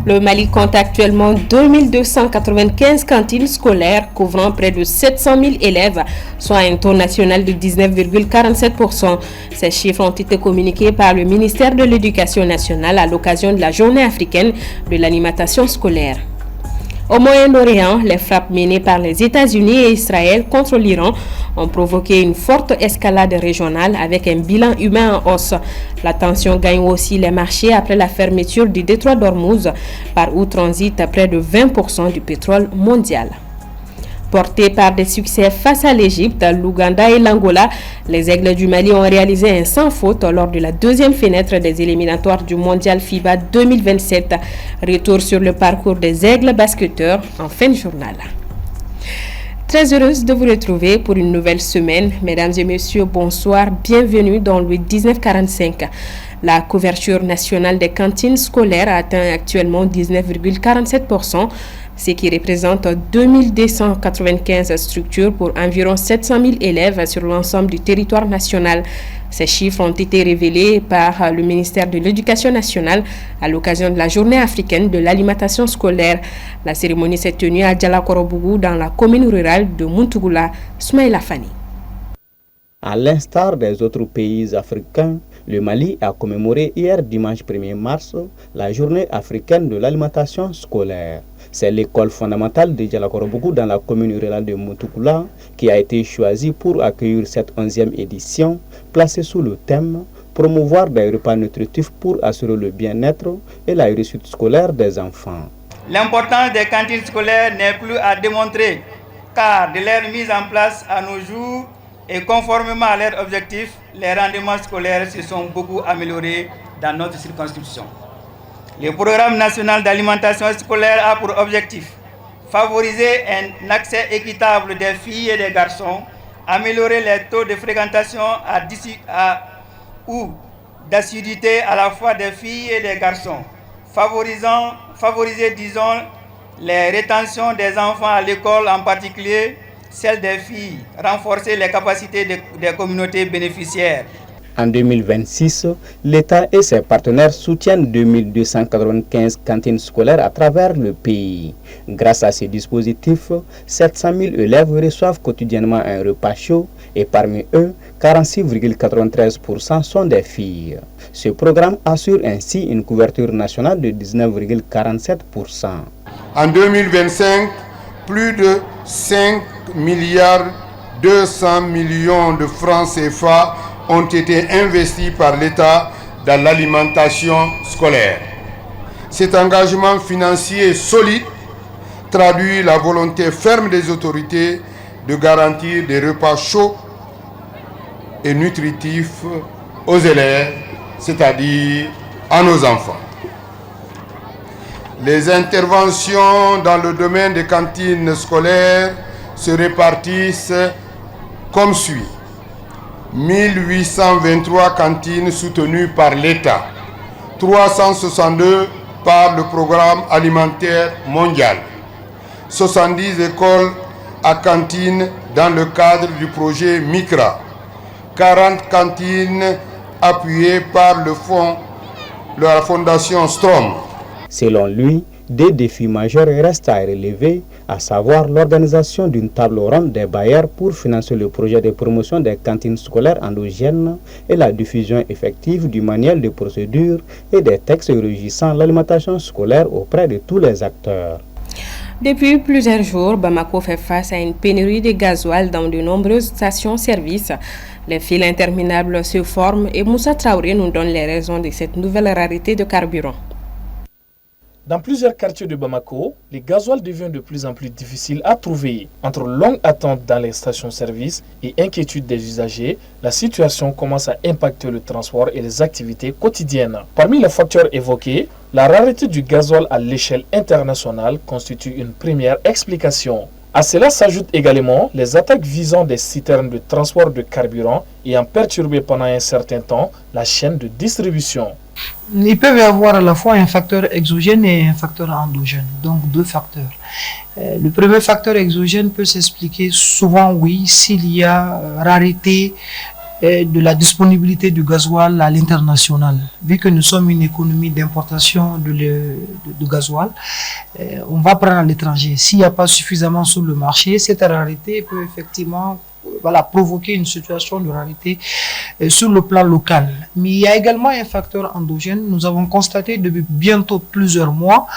Le Mali compte actuellement 2295 cantines scolaires couvrant près de 700 000 élèves, soit un taux national de 19,47%. Ces chiffres ont été communiqués par le ministère de l'Éducation nationale à l'occasion de la Journée africaine de l'alimentation scolaire. Au Moyen-Orient, les frappes menées par les États-Unis et Israël contre l'Iran ont provoqué une forte escalade régionale avec un bilan humain en hausse. La tension gagne aussi les marchés après la fermeture du détroit d'Ormuz, par où transite près de 20% du pétrole mondial. Portés par des succès face à l'Égypte, l'Ouganda et l'Angola, les Aigles du Mali ont réalisé un sans faute lors de la deuxième fenêtre des éliminatoires du Mondial FIBA 2027. Retour sur le parcours des Aigles basketteurs en fin de journal. Très heureuse de vous retrouver pour une nouvelle semaine. Mesdames et messieurs, bonsoir. Bienvenue dans le 1945. La couverture nationale des cantines scolaires atteint actuellement 19,47%. Ce qui représente 2295 structures pour environ 700 000 élèves sur l'ensemble du territoire national. Ces chiffres ont été révélés par le ministère de l'Éducation nationale à l'occasion de la Journée africaine de l'alimentation scolaire. La cérémonie s'est tenue à Djalakorobougou dans la commune rurale de Muntugula. Soumaïla Fani. À l'instar des autres pays africains, le Mali a commémoré hier dimanche 1er mars la Journée africaine de l'alimentation scolaire. C'est l'école fondamentale de Djalakorobougou dans la commune rurale de Muntugula qui a été choisie pour accueillir cette 11e édition, placée sous le thème « Promouvoir des repas nutritifs pour assurer le bien-être et la réussite scolaire des enfants ». L'importance des cantines scolaires n'est plus à démontrer, car de leur mise en place à nos jours et conformément à leurs objectifs, les rendements scolaires se sont beaucoup améliorés dans notre circonscription. Le programme national d'alimentation scolaire a pour objectif favoriser un accès équitable des filles et des garçons, améliorer les taux de fréquentation ou d'assiduité à la fois des filles et des garçons, favoriser, les rétentions des enfants à l'école, en particulier celle des filles, renforcer les capacités des communautés bénéficiaires. En 2026, l'État et ses partenaires soutiennent 2295 cantines scolaires à travers le pays. Grâce à ces dispositifs, 700 000 élèves reçoivent quotidiennement un repas chaud et parmi eux, 46,93% sont des filles. Ce programme assure ainsi une couverture nationale de 19,47%. En 2025, plus de 5 milliards 200 millions de francs CFA ont été investis par l'État dans l'alimentation scolaire. Cet engagement financier solide traduit la volonté ferme des autorités de garantir des repas chauds et nutritifs aux élèves, c'est-à-dire à nos enfants. Les interventions dans le domaine des cantines scolaires se répartissent comme suit. 1823 cantines soutenues par l'État, 362 par le programme alimentaire mondial, 70 écoles à cantines dans le cadre du projet MICRA, 40 cantines appuyées par la fondation Strom. Selon lui, des défis majeurs restent à relever, à savoir l'organisation d'une table ronde des bailleurs pour financer le projet de promotion des cantines scolaires endogènes et la diffusion effective du manuel de procédure et des textes régissant l'alimentation scolaire auprès de tous les acteurs. Depuis plusieurs jours, Bamako fait face à une pénurie de gasoil dans de nombreuses stations-service. Les files interminables se forment et Moussa Traoré nous donne les raisons de cette nouvelle rareté de carburant. Dans plusieurs quartiers de Bamako, les gasoils deviennent de plus en plus difficiles à trouver. Entre longues attentes dans les stations-service et inquiétude des usagers, la situation commence à impacter le transport et les activités quotidiennes. Parmi les facteurs évoqués, la rareté du gasoil à l'échelle internationale constitue une première explication. À cela s'ajoutent également les attaques visant des citernes de transport de carburant ayant perturbé pendant un certain temps la chaîne de distribution. Il peut y avoir à la fois un facteur exogène et un facteur endogène, donc deux facteurs. Le premier facteur exogène peut s'expliquer souvent, oui, s'il y a rareté de la disponibilité du gasoil à l'international. Vu que nous sommes une économie d'importation de gasoil, on va prendre à l'étranger. S'il n'y a pas suffisamment sur le marché, cette rareté peut effectivement provoquer une situation de rareté sur le plan local. Mais il y a également un facteur endogène. Nous avons constaté depuis bientôt plusieurs mois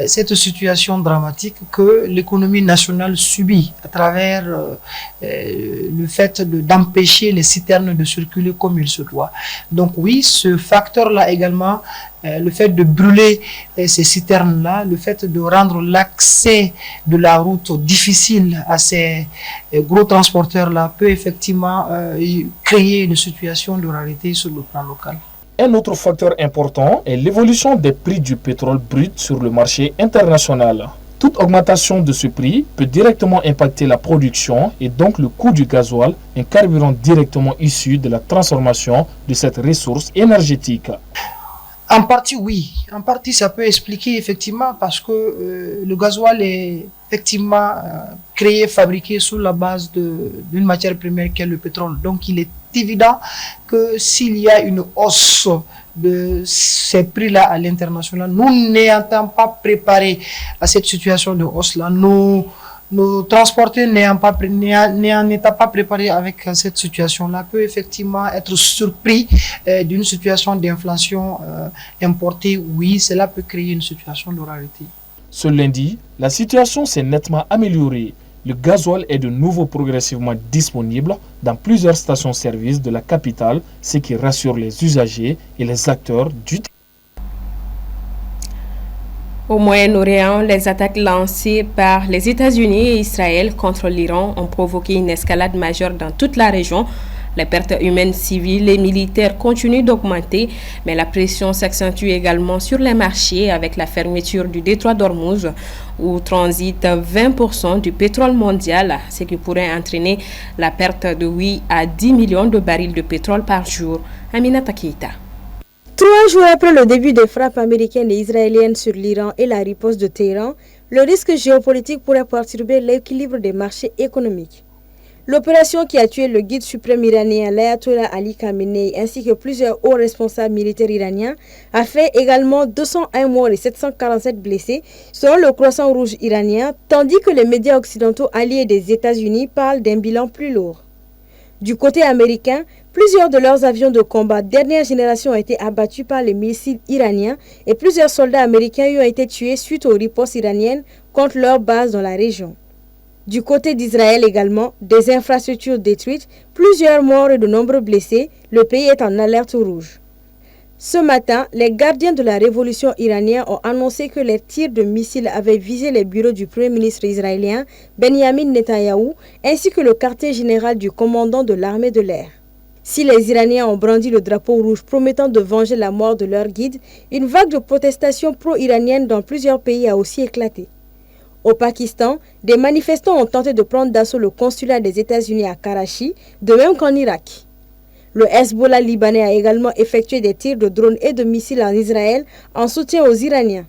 cette situation dramatique que l'économie nationale subit à travers le fait d'empêcher les citernes de circuler comme il se doit. Donc oui, ce facteur-là également, le fait de brûler ces citernes-là, le fait de rendre l'accès de la route difficile à ces gros transporteurs-là peut effectivement créer une situation de rareté sur le plan local. Un autre facteur important est l'évolution des prix du pétrole brut sur le marché international. Toute augmentation de ce prix peut directement impacter la production et donc le coût du gasoil, un carburant directement issu de la transformation de cette ressource énergétique. En partie, oui. En partie, ça peut expliquer effectivement parce que le gasoil est effectivement créé, fabriqué sur la base d'une matière première qui est le pétrole. Donc, il est évident que s'il y a une hausse de ces prix-là à l'international, nous n'étant pas préparés à cette situation de hausse-là, nos transporteurs n'ayant pas préparés avec cette situation-là peut effectivement être surpris d'une situation d'inflation importée. Oui, cela peut créer une situation de rareté. Ce lundi, la situation s'est nettement améliorée. Le gasoil est de nouveau progressivement disponible dans plusieurs stations-service de la capitale, ce qui rassure les usagers et les acteurs du terrain. Au Moyen-Orient, les attaques lancées par les États-Unis et Israël contre l'Iran ont provoqué une escalade majeure dans toute la région. Les pertes humaines civiles et militaires continuent d'augmenter, mais la pression s'accentue également sur les marchés avec la fermeture du détroit d'Ormuz, où transite 20% du pétrole mondial, ce qui pourrait entraîner la perte de 8 à 10 millions de barils de pétrole par jour. Aminata Keita. 3 jours après le début des frappes américaines et israéliennes sur l'Iran et la riposte de Téhéran, le risque géopolitique pourrait perturber l'équilibre des marchés économiques. L'opération qui a tué le guide suprême iranien l'ayatollah Ali Khamenei ainsi que plusieurs hauts responsables militaires iraniens a fait également 201 morts et 747 blessés selon le Croissant Rouge iranien, tandis que les médias occidentaux alliés des États-Unis parlent d'un bilan plus lourd. Du côté américain, plusieurs de leurs avions de combat dernière génération ont été abattus par les missiles iraniens et plusieurs soldats américains y ont été tués suite aux ripostes iraniennes contre leurs bases dans la région. Du côté d'Israël également, des infrastructures détruites, plusieurs morts et de nombreux blessés, le pays est en alerte rouge. Ce matin, les gardiens de la révolution iranienne ont annoncé que les tirs de missiles avaient visé les bureaux du Premier ministre israélien Benjamin Netanyahou ainsi que le quartier général du commandant de l'armée de l'air. Si les Iraniens ont brandi le drapeau rouge promettant de venger la mort de leur guide, une vague de protestations pro-iraniennes dans plusieurs pays a aussi éclaté. Au Pakistan, des manifestants ont tenté de prendre d'assaut le consulat des États-Unis à Karachi, de même qu'en Irak. Le Hezbollah libanais a également effectué des tirs de drones et de missiles en Israël en soutien aux Iraniens.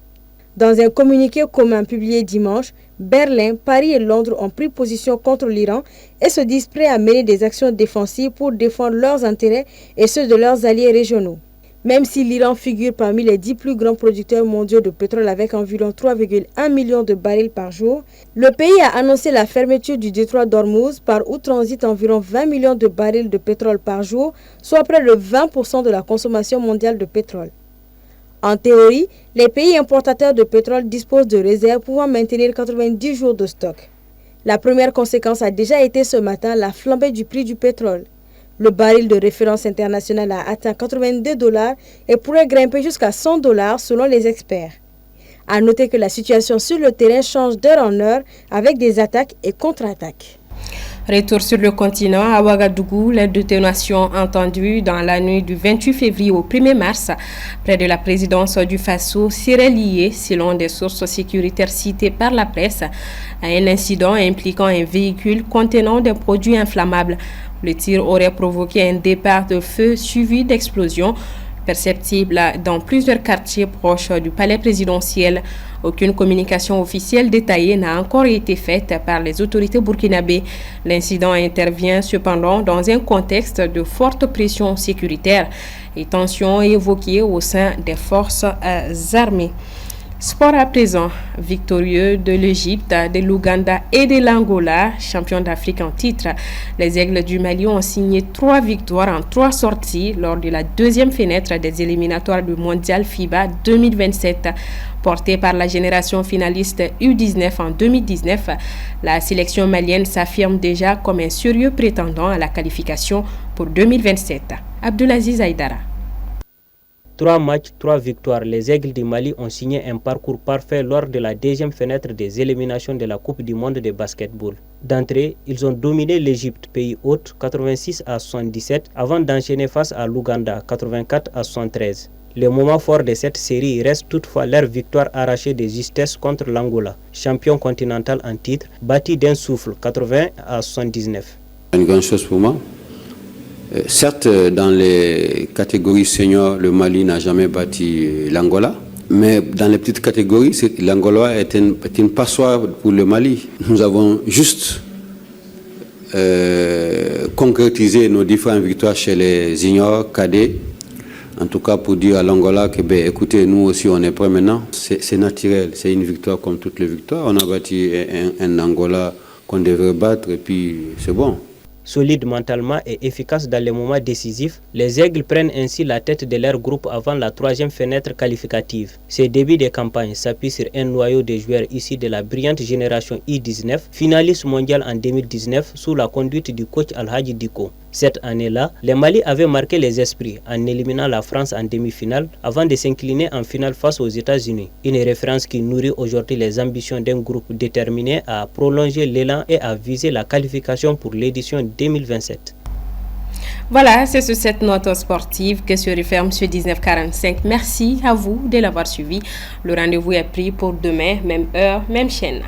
Dans un communiqué commun publié dimanche, Berlin, Paris et Londres ont pris position contre l'Iran et se disent prêts à mener des actions défensives pour défendre leurs intérêts et ceux de leurs alliés régionaux. Même si l'Iran figure parmi les 10 plus grands producteurs mondiaux de pétrole avec environ 3,1 millions de barils par jour, le pays a annoncé la fermeture du détroit d'Ormuz par où transite environ 20 millions de barils de pétrole par jour, soit près de 20% de la consommation mondiale de pétrole. En théorie, les pays importateurs de pétrole disposent de réserves pouvant maintenir 90 jours de stock. La première conséquence a déjà été ce matin la flambée du prix du pétrole. Le baril de référence international a atteint $82 et pourrait grimper jusqu'à $100 selon les experts. À noter que la situation sur le terrain change d'heure en heure avec des attaques et contre-attaques. Retour sur le continent, à Ouagadougou, les détonations entendues dans la nuit du 28 février au 1er mars près de la présidence du Faso seraient liées, selon des sources sécuritaires citées par la presse, à un incident impliquant un véhicule contenant des produits inflammables. Le tir aurait provoqué un départ de feu suivi d'explosions. perceptible dans plusieurs quartiers proches du palais présidentiel. Aucune communication officielle détaillée n'a encore été faite par les autorités burkinabées. L'incident intervient cependant dans un contexte de forte pression sécuritaire et tensions évoquées au sein des forces armées. Sport à présent, victorieux de l'Égypte, de l'Ouganda et de l'Angola, champions d'Afrique en titre. Les Aigles du Mali ont signé 3 victoires en 3 sorties lors de la deuxième fenêtre des éliminatoires du Mondial FIBA 2027. Portée par la génération finaliste U19 en 2019, la sélection malienne s'affirme déjà comme un sérieux prétendant à la qualification pour 2027. Abdulaziz Aïdara. 3 matchs, 3 victoires. Les Aigles du Mali ont signé un parcours parfait lors de la deuxième fenêtre des éliminations de la Coupe du monde de basketball. D'entrée, ils ont dominé l'Égypte, pays hôte, 86 à 77, avant d'enchaîner face à l'Ouganda, 84 à 73. Le moment fort de cette série reste toutefois leur victoire arrachée de justesse contre l'Angola, champion continental en titre, battu d'un souffle, 80 à 79. Une grande chose pour moi. Certes, dans les catégories seniors, le Mali n'a jamais battu l'Angola. Mais dans les petites catégories, l'Angola est une passoire pour le Mali. Nous avons juste concrétisé nos différentes victoires chez les juniors, cadets. En tout cas, pour dire à l'Angola que, écoutez, nous aussi, on est prêts maintenant. C'est naturel, c'est une victoire comme toutes les victoires. On a battu un Angola qu'on devrait battre et puis c'est bon. Solide mentalement et efficace dans les moments décisifs, les Aigles prennent ainsi la tête de leur groupe avant la 3e fenêtre qualificative. Ce début de campagne s'appuie sur un noyau de joueurs issus de la brillante génération I-19, finaliste mondial en 2019 sous la conduite du coach Al-Hadji Diko. Cette année-là, le Mali avait marqué les esprits en éliminant la France en demi-finale avant de s'incliner en finale face aux États-Unis. Une référence qui nourrit aujourd'hui les ambitions d'un groupe déterminé à prolonger l'élan et à viser la qualification pour l'édition 2027. Voilà, c'est sur cette note sportive que se referme ce 1945. Merci à vous de l'avoir suivi. Le rendez-vous est pris pour demain, même heure, même chaîne.